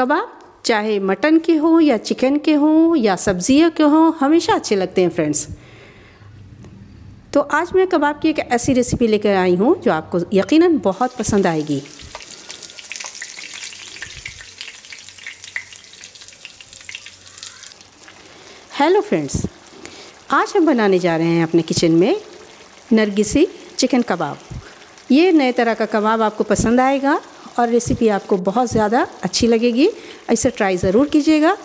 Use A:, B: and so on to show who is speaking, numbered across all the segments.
A: कबाब चाहे मटन के हों या चिकन के हों या सब्जियों के हों, हमेशा अच्छे लगते हैं फ्रेंड्स। तो आज मैं कबाब की एक ऐसी रेसिपी लेकर आई हूँ जो आपको यकीनन बहुत पसंद आएगी। हेलो फ्रेंड्स, आज हम बनाने जा रहे हैं अपने किचन में नरगिसी चिकन कबाब। ये नए तरह का कबाब आपको पसंद आएगा और रेसिपी आपको बहुत ज़्यादा अच्छी लगेगी। इसे ट्राई ज़रूर कीजिएगा।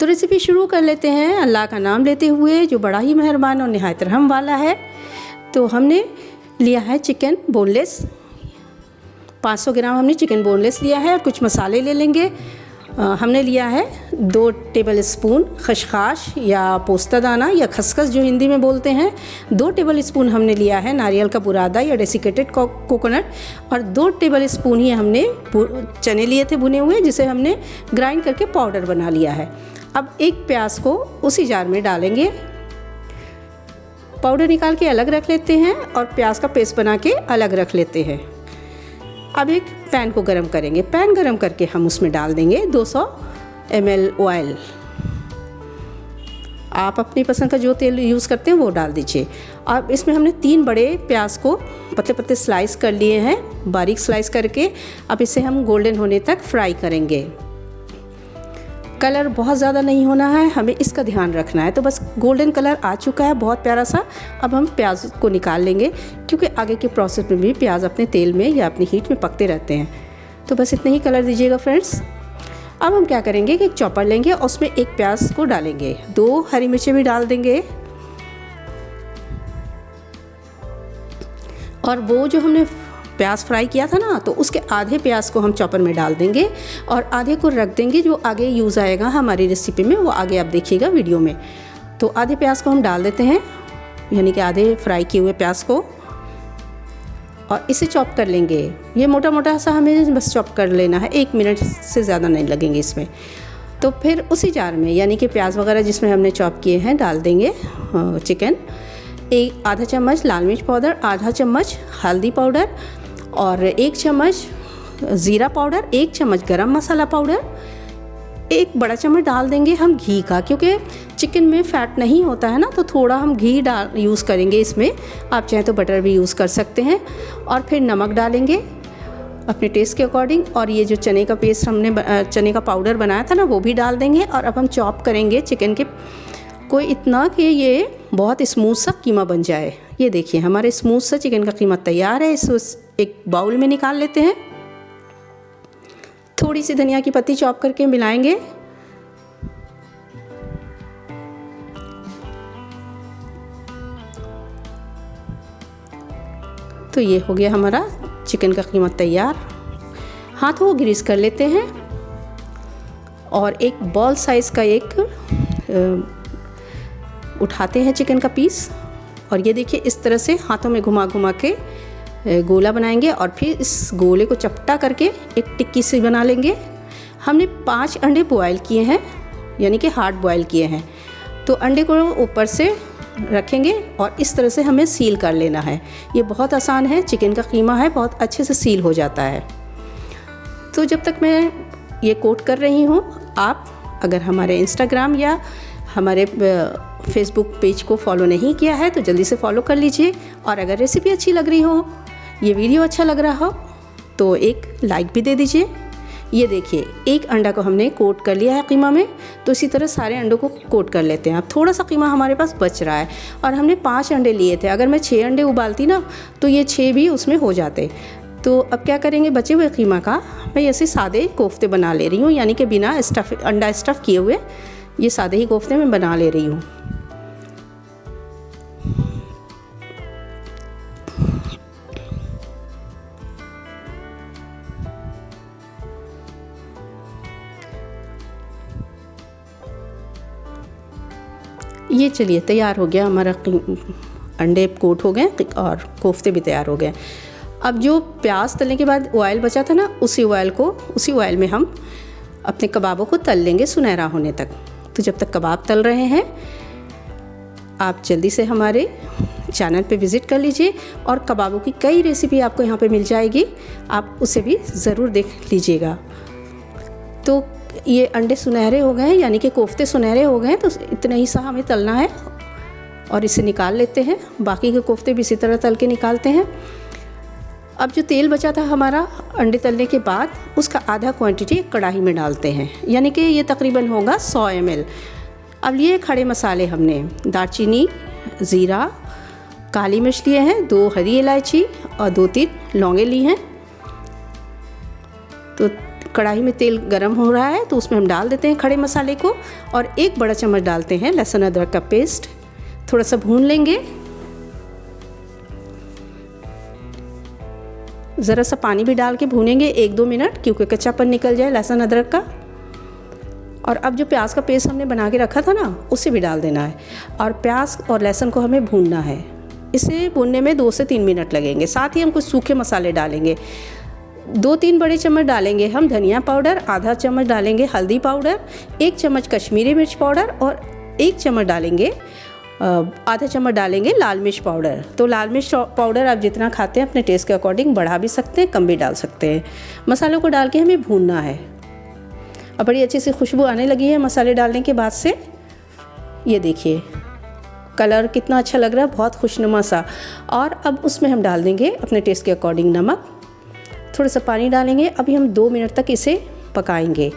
A: तो रेसिपी शुरू कर लेते हैं अल्लाह का नाम लेते हुए, जो बड़ा ही मेहरबान और निहायत रहम वाला है। तो हमने लिया है चिकन बोनलेस, 500 ग्राम हमने चिकन बोनलेस लिया है। और कुछ मसाले ले लेंगे। हमने लिया है 2 टेबल स्पून खसखस या पोस्ता दाना या खसखस जो हिंदी में बोलते हैं। 2 टेबल स्पून हमने लिया है नारियल का बुरादा या डेसिकेटेड कोकोनट। और 2 टेबल स्पून ही हमने चने लिए थे भुने हुए, जिसे हमने ग्राइंड करके पाउडर बना लिया है। अब एक प्याज को उसी जार में डालेंगे, पाउडर निकाल के अलग रख लेते हैं और प्याज का पेस्ट बना के अलग रख लेते हैं। अब एक पैन को गरम करेंगे। पैन गरम करके हम उसमें डाल देंगे 200 ml ऑयल। आप अपनी पसंद का जो तेल यूज़ करते हैं वो डाल दीजिए। अब इसमें हमने 3 बड़े प्याज को पतले पतले स्लाइस कर लिए हैं, बारीक स्लाइस करके। अब इसे हम गोल्डन होने तक फ्राई करेंगे। कलर बहुत ज़्यादा नहीं होना है, हमें इसका ध्यान रखना है। तो बस गोल्डन कलर आ चुका है, बहुत प्यारा सा। अब हम प्याज को निकाल लेंगे, क्योंकि आगे के प्रोसेस में भी प्याज अपने तेल में या अपनी हीट में पकते रहते हैं। तो बस इतने ही कलर दीजिएगा फ्रेंड्स। अब हम क्या करेंगे कि एक चॉपर लेंगे और उसमें एक प्याज को डालेंगे, 2 हरी मिर्चें भी डाल देंगे। और वो जो हमने प्याज फ्राई किया था ना, तो उसके आधे प्याज को हम चॉपर में डाल देंगे और आधे को रख देंगे, जो आगे यूज़ आएगा हमारी रेसिपी में, वो आगे आप देखिएगा वीडियो में। तो आधे प्याज को हम डाल देते हैं, यानी कि आधे फ्राई किए हुए प्याज को, और इसे चॉप कर लेंगे। ये मोटा मोटा सा हमें बस चॉप कर लेना है, 1 मिनट से ज़्यादा नहीं लगेंगे इसमें। तो फिर उसी जार में, यानी कि प्याज वगैरह जिसमें हमने चॉप किए हैं, डाल देंगे चिकन। आधा चम्मच लाल मिर्च पाउडर, आधा चम्मच हल्दी पाउडर और 1 चम्मच ज़ीरा पाउडर, 1 चम्मच गरम मसाला पाउडर, 1 बड़ा चम्मच डाल देंगे हम घी का, क्योंकि चिकन में फ़ैट नहीं होता है ना, तो थोड़ा हम घी यूज़ करेंगे इसमें। आप चाहें तो बटर भी यूज़ कर सकते हैं। और फिर नमक डालेंगे अपने टेस्ट के अकॉर्डिंग। और ये जो चने का पेस्ट हमने चने का पाउडर बनाया था ना, वो भी डाल देंगे। और अब हम चॉप करेंगे चिकन के कोई इतना कि ये बहुत स्मूथ सा कीमा बन जाए। ये देखिए हमारे स्मूथ सा चिकन का कीमा तैयार है। इसको एक बाउल में निकाल लेते हैं। थोड़ी सी धनिया की पत्ती चॉप करके मिलाएंगे। तो ये हो गया हमारा चिकन का कीमा तैयार। हाथों को ग्रीस कर लेते हैं और एक बॉल साइज़ का एक उठाते हैं चिकन का पीस। और ये देखिए इस तरह से हाथों में घुमा घुमा के गोला बनाएंगे और फिर इस गोले को चपटा करके एक टिक्की सी बना लेंगे। हमने 5 अंडे बॉयल किए हैं, यानी कि हार्ड बॉयल किए हैं। तो अंडे को ऊपर से रखेंगे और इस तरह से हमें सील कर लेना है। ये बहुत आसान है, चिकन का कीमा है, बहुत अच्छे से सील हो जाता है। तो जब तक मैं ये कोट कर रही हूँ, आप अगर हमारे इंस्टाग्राम या हमारे फेसबुक पेज को फॉलो नहीं किया है तो जल्दी से फॉलो कर लीजिए। और अगर रेसिपी अच्छी लग रही हो, ये वीडियो अच्छा लग रहा हो, तो एक लाइक भी दे दीजिए। ये देखिए 1 अंडा को हमने कोट कर लिया है कीमा में। तो इसी तरह सारे अंडों को कोट कर लेते हैं। अब थोड़ा सा कीमा हमारे पास बच रहा है और हमने 5 अंडे लिए थे। अगर मैं 6 अंडे उबालती ना, तो ये 6 भी उसमें हो जाते। तो अब क्या करेंगे, बचे हुए कीमा का मैं ऐसे सादे कोफ्ते बना ले रही हूँ, यानी कि बिना अंडा स्टफ़ किए हुए ये सादे ही कोफ्ते मैं बना ले रही हूँ। ये चलिए तैयार हो गया हमारा, अंडे कोट हो गए और कोफ्ते भी तैयार हो गए। अब जो प्याज तलने के बाद ऑयल बचा था ना, उसी ऑयल में हम अपने कबाबों को तल लेंगे सुनहरा होने तक। तो जब तक कबाब तल रहे हैं, आप जल्दी से हमारे चैनल पे विज़िट कर लीजिए और कबाबों की कई रेसिपी आपको यहाँ पे मिल जाएगी, आप उसे भी ज़रूर देख लीजिएगा। तो ये अंडे सुनहरे हो गए हैं, यानी कि कोफ्ते सुनहरे हो गए हैं, तो इतना ही सा हमें तलना है और इसे निकाल लेते हैं। बाकी के कोफ्ते भी इसी तरह तल के निकालते हैं। अब जो तेल बचा था हमारा अंडे तलने के बाद, उसका आधा क्वांटिटी कढ़ाई में डालते हैं, यानी कि ये तकरीबन होगा 100 ml। अब लिए खड़े मसाले हमने दालचीनी, ज़ीरा, काली मिर्च लिए हैं, 2 हरी इलायची और 2-3 लौंगे ली हैं। तो कढ़ाई में तेल गरम हो रहा है तो उसमें हम डाल देते हैं खड़े मसाले को और 1 बड़ा चम्मच डालते हैं लहसुन अदरक का पेस्ट। थोड़ा सा भून लेंगे, ज़रा सा पानी भी डाल के भूनेंगे 1-2 मिनट, क्योंकि कच्चापन निकल जाए लहसुन अदरक का। और अब जो प्याज का पेस्ट हमने बना के रखा था ना, उसे भी डाल देना है और प्याज और लहसुन को हमें भूनना है। इसे भूनने में 2 से 3 मिनट लगेंगे। साथ ही हम कुछ सूखे मसाले डालेंगे। 2-3 बड़े चम्मच डालेंगे हम धनिया पाउडर, आधा चम्मच डालेंगे हल्दी पाउडर, 1 चम्मच कश्मीरी मिर्च पाउडर और 1 चम्मच डालेंगे आधा चम्मच डालेंगे लाल मिर्च पाउडर। तो लाल मिर्च पाउडर आप जितना खाते हैं अपने टेस्ट के अकॉर्डिंग बढ़ा भी सकते हैं, कम भी डाल सकते हैं। मसालों को डाल के हमें भूनना है। अब बड़ी अच्छी सी खुशबू आने लगी है मसाले डालने के बाद से। ये देखिए कलर कितना अच्छा लग रहा है, बहुत खुशनुमा सा। और अब उसमें हम डाल देंगे अपने टेस्ट के अकॉर्डिंग नमक, थोड़ा सा पानी डालेंगे। अभी हम 2 मिनट तक इसे पकाएंगे।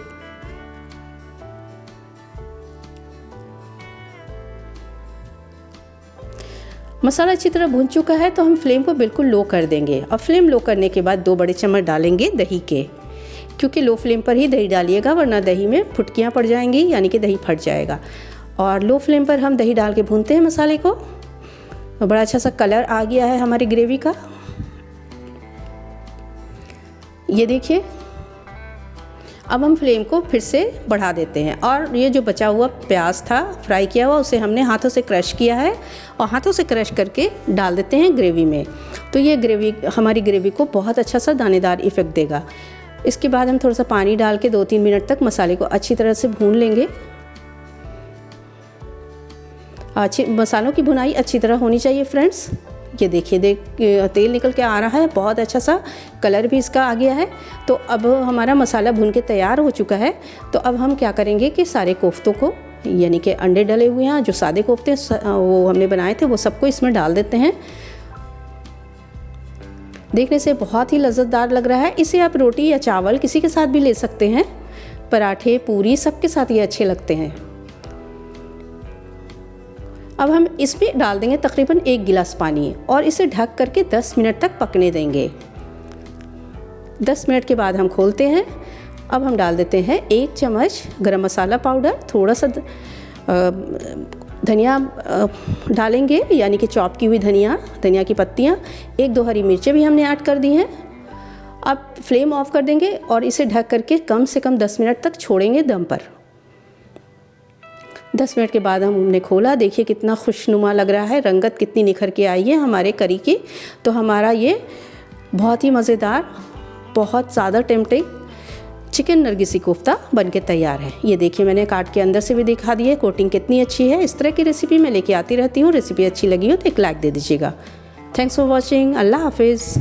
A: मसाला अच्छी तरह भून चुका है तो हम फ्लेम को बिल्कुल लो कर देंगे। और फ्लेम लो करने के बाद 2 बड़े चम्मच डालेंगे दही के, क्योंकि लो फ्लेम पर ही दही डालिएगा वरना दही में फुटकियाँ पड़ जाएंगी, यानी कि दही फट जाएगा। और लो फ्लेम पर हम दही डाल के भूनते हैं मसाले को। बड़ा अच्छा सा कलर आ गया है हमारी ग्रेवी का, ये देखिए। अब हम फ्लेम को फिर से बढ़ा देते हैं और ये जो बचा हुआ प्याज था फ्राई किया हुआ, उसे हमने हाथों से क्रश किया है और हाथों से क्रश करके डाल देते हैं ग्रेवी में। तो ये ग्रेवी हमारी ग्रेवी को बहुत अच्छा सा दानेदार इफ़ेक्ट देगा। इसके बाद हम थोड़ा सा पानी डाल के 2-3 मिनट तक मसाले को अच्छी तरह से भून लेंगे। मसालों की भुनाई अच्छी तरह होनी चाहिए फ्रेंड्स। ये देखिए तेल निकल के आ रहा है, बहुत अच्छा सा कलर भी इसका आ गया है। तो अब हमारा मसाला भून के तैयार हो चुका है। तो अब हम क्या करेंगे कि सारे कोफ्तों को, यानी कि अंडे डले हुए हैं जो सादे कोफ्ते वो हमने बनाए थे, वो सबको इसमें डाल देते हैं। देखने से बहुत ही लज़्ज़तदार लग रहा है। इसे आप रोटी या चावल किसी के साथ भी ले सकते हैं, पराठे, पूरी, सबके साथ ये अच्छे लगते हैं। अब हम इसमें डाल देंगे तकरीबन 1 गिलास पानी और इसे ढक करके 10 मिनट तक पकने देंगे। 10 मिनट के बाद हम खोलते हैं। अब हम डाल देते हैं 1 चम्मच गरम मसाला पाउडर, थोड़ा सा धनिया डालेंगे, यानी कि चॉप की हुई धनिया की पत्तियाँ, 1-2 हरी मिर्चें भी हमने ऐड कर दी हैं। अब फ्लेम ऑफ कर देंगे और इसे ढक करके कम से कम 10 मिनट तक छोड़ेंगे दम पर। 10 मिनट के बाद हमने खोला, देखिए कितना खुशनुमा लग रहा है, रंगत कितनी निखर के आई है हमारे करी की। तो हमारा ये बहुत ही मज़ेदार, बहुत ज़्यादा टेम्पटिंग चिकन नरगिसी कोफ्ता बनके तैयार है। ये देखिए मैंने काट के अंदर से भी दिखा दी है, कोटिंग कितनी अच्छी है। इस तरह की रेसिपी मैं लेके आती रहती हूँ। रेसिपी अच्छी लगी हो तो एक लाइक दे दीजिएगा। Thanks for watching. अल्लाह हाफिज़।